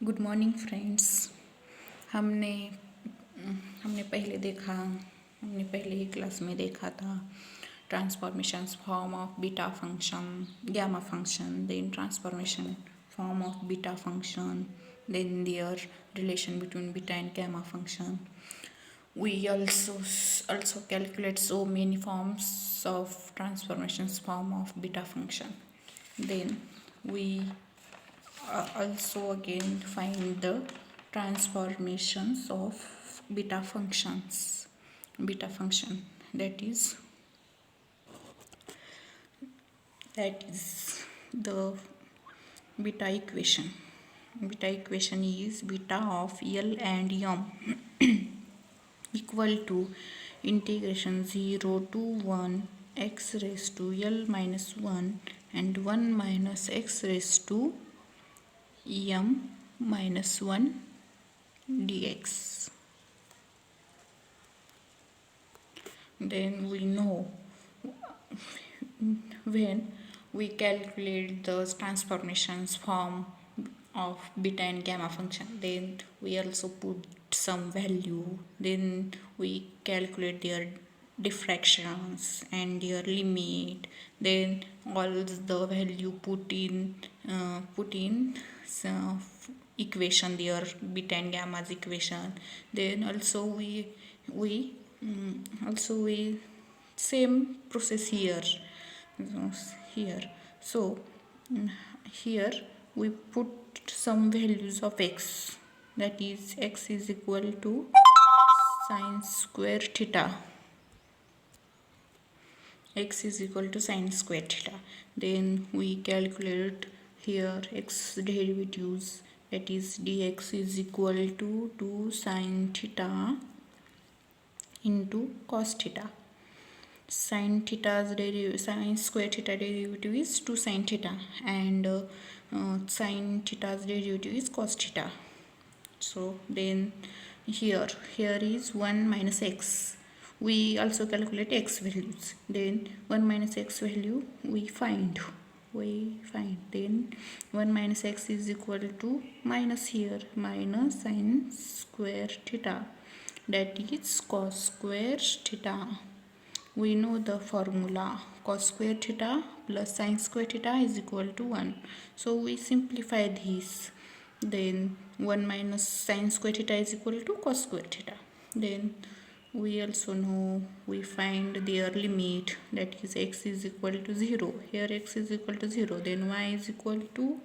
Good morning friends. हमने हमने पहले ही क्लास में देखा था transformations form of beta function, gamma function, then transformation form of beta function, then their relation between beta and gamma function. We also calculate so many forms of transformations form of beta function. Then we also again find the transformations of beta function, that is the beta equation. Beta equation is beta of L and M equal to integration 0 to 1 x raised to L minus 1 and 1 minus x raised to m minus 1 dx. Then we know when we calculate the transformations form of beta and gamma function, then we also put some value, then we calculate their diffractions and their limit, then all the value put in equation, their beta and gamma's equation. Then also we same process here. So here we put some values of x, that is x is equal to sine square theta. X is equal to sine square theta. Then we calculate here x derivatives, that is dx is equal to 2 sine theta into cos theta. Sine square theta derivative is 2 sine theta and sine theta's derivative is cos theta. So then here is 1 minus x. We also calculate x values. Then 1 minus x value we find. Then 1 minus x is equal to minus sine square theta, that is cos square theta. We know the formula, cos square theta plus sine square theta is equal to 1. So we simplify this. Then 1 minus sine square theta is equal to cos square theta. Then we also know, we find their limit, that is x is equal to 0. Here x is equal to 0, then y is equal to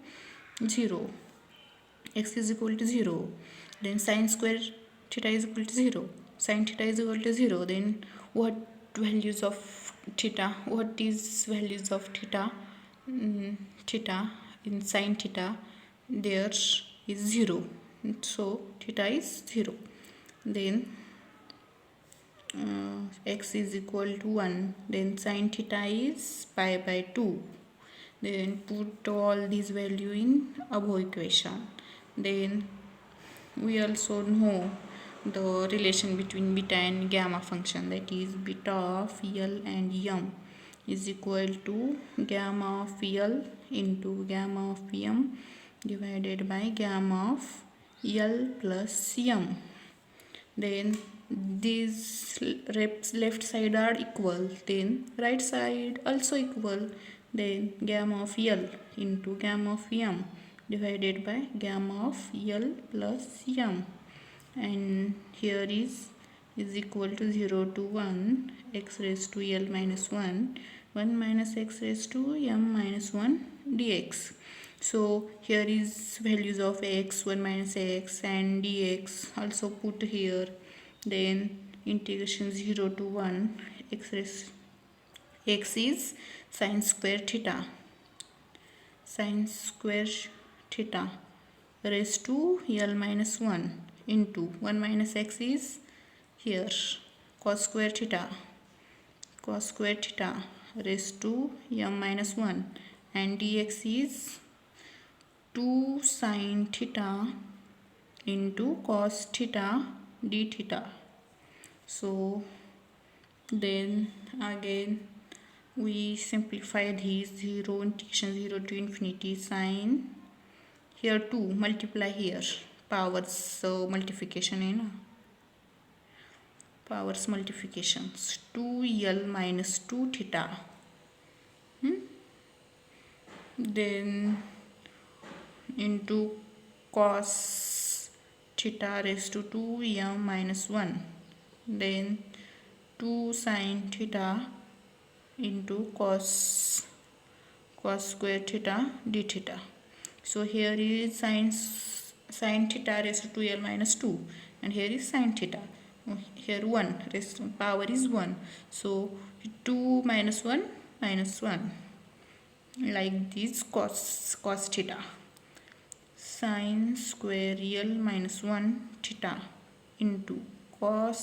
0. X is equal to 0. Then sine square theta is equal to 0. Sine theta is equal to 0. Then what is values of theta theta in sine theta? There is 0, so theta is 0. Then x is equal to 1, then sine theta is pi by 2. Then put all these value in above equation. Then we also know the relation between beta and gamma function, that is beta of L and M is equal to gamma of L into gamma of M divided by gamma of L plus M. Then these left side are equal, then right side also equal. Then gamma of L into gamma of M divided by gamma of L plus M, and here is equal to 0 to 1 x raised to L minus 1 minus x raised to M minus 1 dx. So here is values of x, 1 minus x and dx also put here. Then integration 0 to 1 x is sine square theta raised to L minus 1 into 1 minus x is here cos square theta raised to M minus 1, and dx is 2 sine theta into cos theta d theta. So then again we simplify these, integration 0 to infinity sine here 2 multiply here powers multiplication है ना, powers multiplications 2l minus 2 theta, then into cos theta raised to 2m minus 1, then 2 sin theta into cos square theta d theta. So here is sin theta raised to 2l minus 2, and here is sin theta. Here 1 raised to power is 1. So 2 minus 1 minus 1, like this cos theta. Sin square l minus 1 theta into cos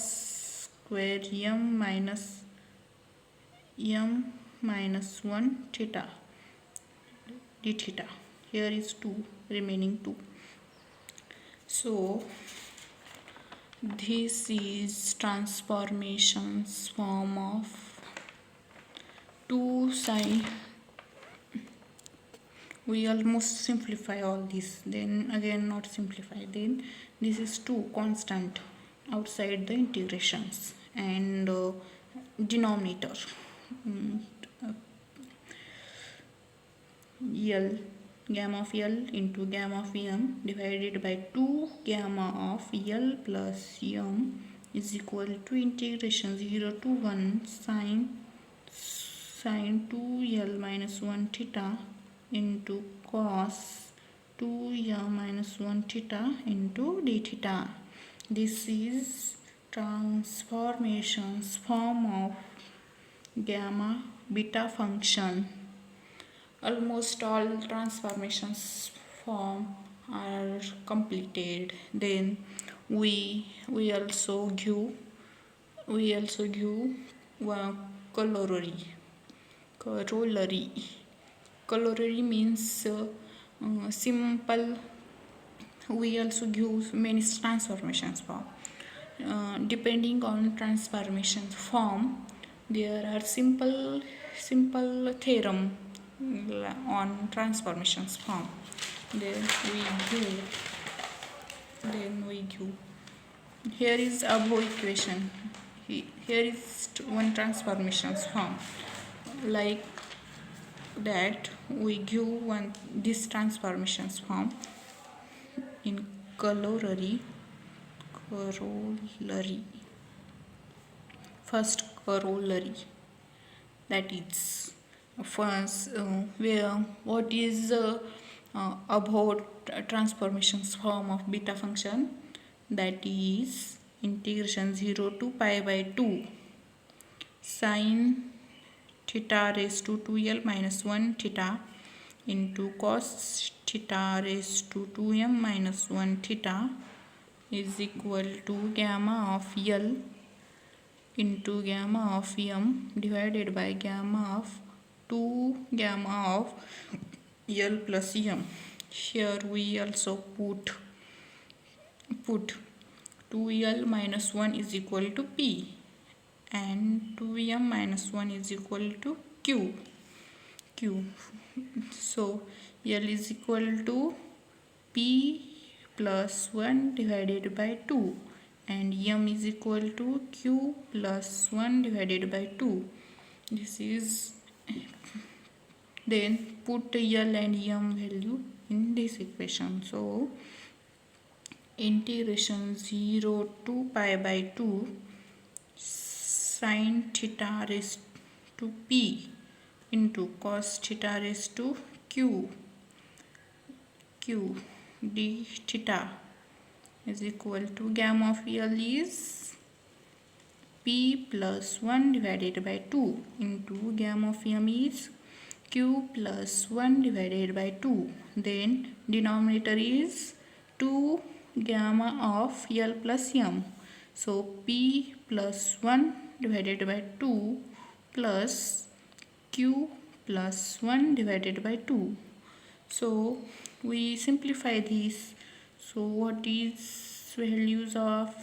square m minus 1 theta d theta. Here is 2, remaining 2. So this is transformations form of 2 sin. We almost simplify all this, then again not simplify, then this is 2 constant outside the integrations, and denominator l, gamma of l into gamma of m divided by 2 gamma of l plus m is equal to integration 0 to 1 sin 2l minus 1 theta into cos 2m minus 1 theta into d theta. This is transformations form of gamma beta function. Almost all transformations form are completed. Then we also give one corollary. Corollary means simple. We also give many transformations form. Depending on transformation form, there are simple theorem on transformations form. Then we give. Here is above equation. Here is one transformations form. Like that, we give one this transformations form in corollary. First corollary, that is first where what is about transformations form of beta function, that is integration 0 to pi by 2 sin theta raised to 2l minus 1 theta into cos theta raised to 2m minus 1 theta is equal to gamma of l into gamma of m divided by gamma of 2 gamma of l plus m. Here we also put 2l minus 1 is equal to p and 2m minus 1 is equal to q. So l is equal to p plus 1 divided by 2 and m is equal to q plus 1 divided by 2. This is, then put l and m value in this equation. So integration 0 to pi by 2 sin theta raised to p into cos theta raised to q d theta is equal to gamma of l is p plus 1 divided by 2 into gamma of m is q plus 1 divided by 2. Then denominator is 2 gamma of l plus m. So p plus 1 divided by 2 plus q plus 1 divided by 2. So we simplify this. So what is values of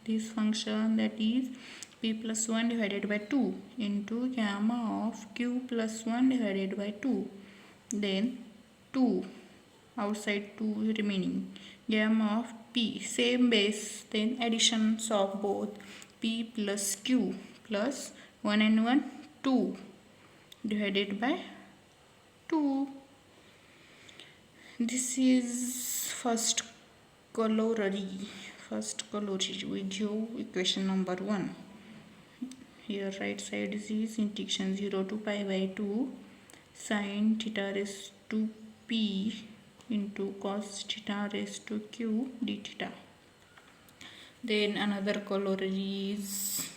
this function, that is p plus 1 divided by 2 into gamma of q plus 1 divided by 2. Then 2 outside 2 remaining. Gamma of p, same base, then additions of both p plus q plus 1 and 1 2 divided by 2. This is first corollary with you equation number 1. Here right side is integration 0 to pi by 2 sin theta raised to p into cos theta raised to q d theta. Then another corollary is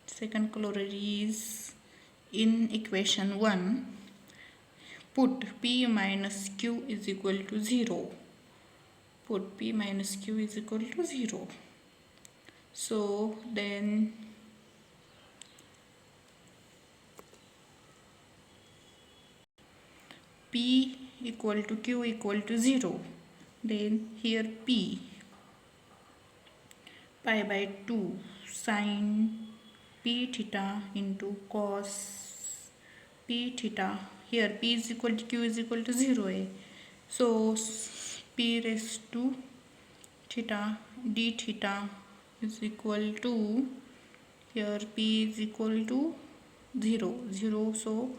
second corollary is in equation 1 put p minus q is equal to 0. So then p equal to q equal to 0. Then here p pi by 2 sin p theta into cos p theta. Here p is equal to q is equal to 0. So p raised to theta d theta is equal to, here p is equal to 0. So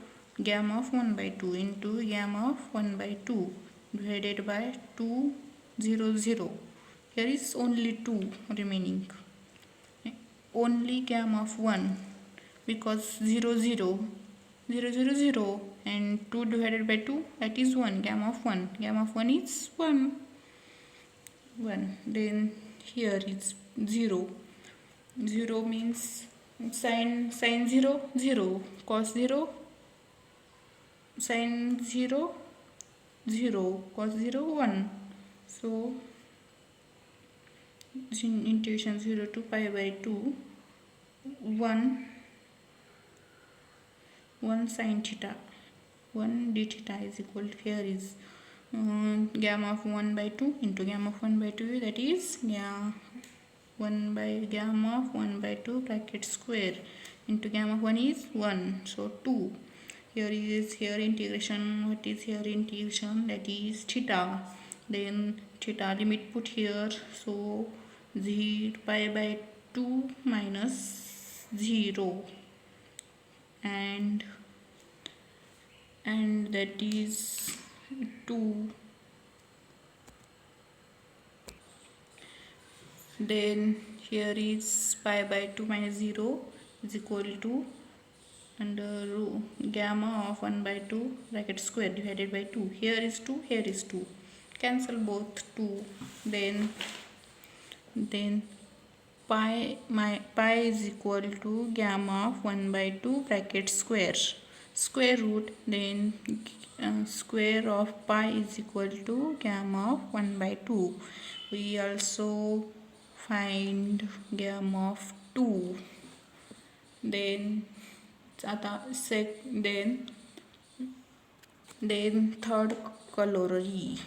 gamma of 1 by 2 into gamma of 1 by 2 divided by 2 0. Here is only 2 remaining, only gamma of 1, because 0 and 2 divided by 2, that is 1. Gamma of 1 is 1. Then here is 0 means sin 0 cos 0 sin 0 cos 0 1. So integration 0 to pi by 2 1 sin theta 1 d theta is equal to, here is gamma of 1 by 2 into gamma of 1 by 2, that is 1 by gamma of 1 by 2 bracket square into gamma of 1 is 1, so 2. Here integration, what is here integration, that is theta. Then theta limit put here, so 0 pi by 2 minus 0 and that is 2. Then here is pi by 2 minus 0 is equal to under gamma of 1 by 2 bracket square divided by 2. Here is 2, here is 2. Cancel both 2. Then pi is equal to gamma of 1 by 2 bracket square root. Then square of pi is equal to gamma of 1 by 2. We also find gamma of 2. Then third corollary,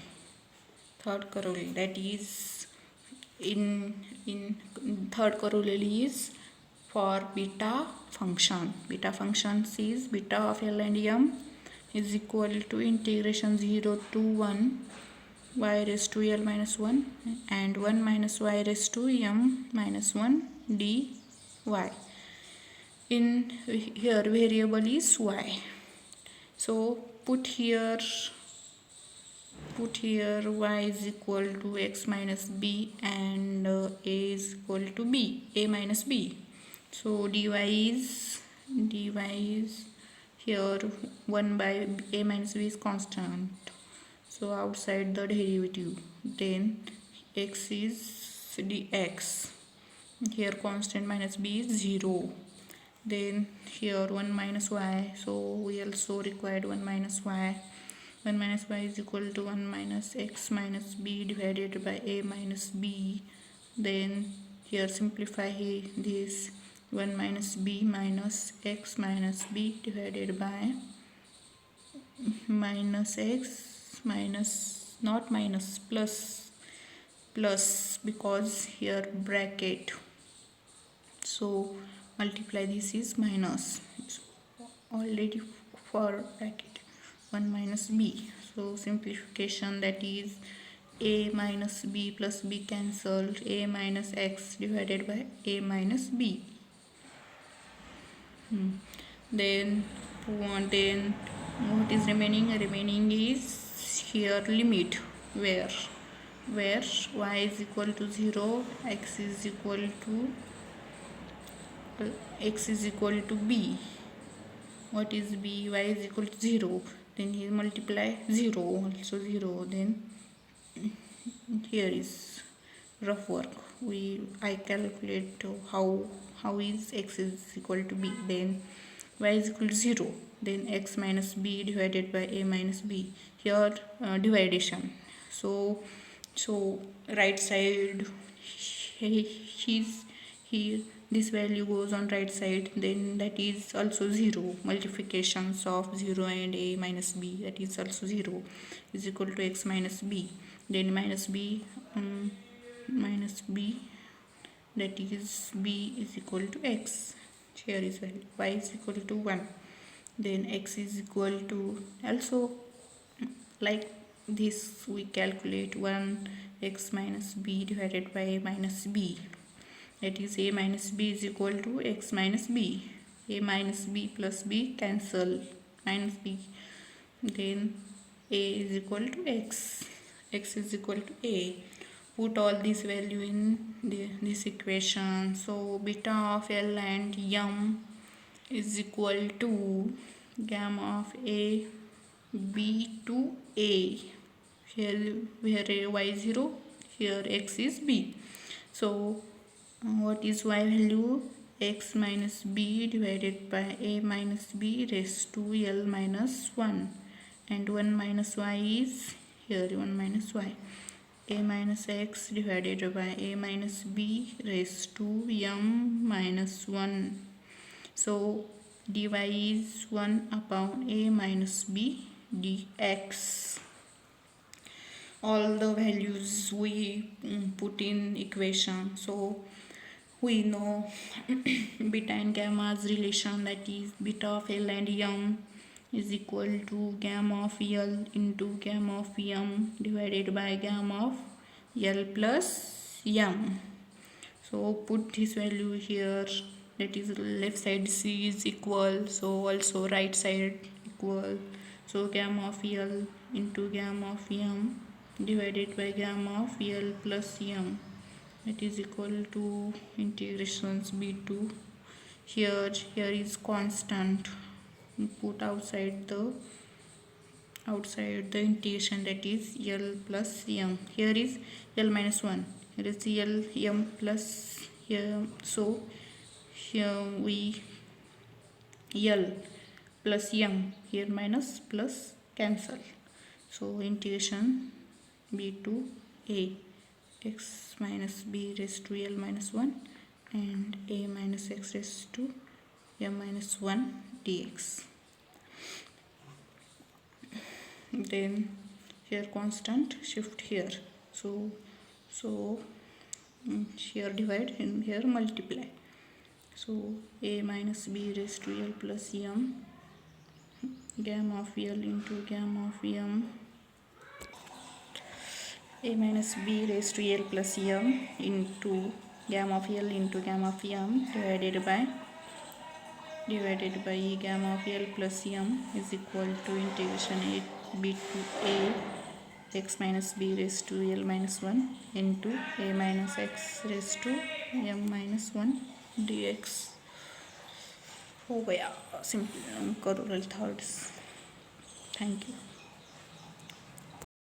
that is in third corollary is for beta function. Beta function is beta of L and M is equal to integration 0 to 1 y raised to L minus 1 and 1 minus y raised to M minus 1 dy. In here variable is y, so put here y is equal to x minus b and a is equal to a minus b. So dy is here 1 by a minus b is constant, so outside the derivative. Then x is dx, here constant minus b is 0. Then here 1 minus y, so we also required 1 minus y. 1 minus y is equal to 1 minus x minus b divided by a minus b. Then here simplify this, 1 minus b minus x minus b divided by minus x minus, not minus, plus, because here bracket So multiply this is minus already for bracket 1 minus b. So simplification, that is a minus b plus b cancelled, a minus x divided by a minus b. Then what is remaining? Remaining is here limit where y is equal to 0, x is equal to b. What is b? Y is equal to 0. Then here multiply 0, also 0. Then here is rough work. I calculate how is x is equal to b. Then y is equal to 0. Then x minus b divided by a minus b. Here division. So right side here this value goes on right side, then that is also 0. Multiplications of 0 and a minus b, that is also 0, is equal to x minus b. Then minus b, that is b is equal to x. Here is value y is equal to 1. Then x is equal to, also like this we calculate 1 x minus b divided by a minus b. That is a minus b is equal to x minus b. A minus b plus b cancel, minus b. Then a is equal to x. X is equal to a. Put all this value in this equation. So beta of L and m is equal to gamma of a b to a. Here where y is 0, here x is b. So what is y value? X minus b divided by a minus b raised to L minus 1. And 1 minus y is here 1 minus y. A minus x divided by a minus b raised to m minus 1. So dy is 1 upon a minus b dx. All the values we put in equation. So we know beta and gamma's relation, that is beta of L and m is equal to gamma of L into gamma of m divided by gamma of L plus m. So put this value here, that is left side c is equal, so also right side equal. So gamma of L into gamma of m divided by gamma of L plus m, that is equal to integrations b2. Here is constant, put outside the integration, that is L plus m. Here is L minus 1, here is L m plus here. So here we L plus m, here minus plus cancel. So integration b2 a x minus b raised to L minus 1 and a minus x raised to m minus 1 dx. Then here constant, shift here. So here divide and here multiply. So a minus b raised to L plus m, gamma of L into gamma of m, a minus b raised to L plus m into gamma of L into gamma of m divided by gamma of L plus m is equal to integration b to a x minus b raised to L minus 1 into a minus x raised to m minus 1 dx. हो गया simple करोड़ल thirds. Thank you.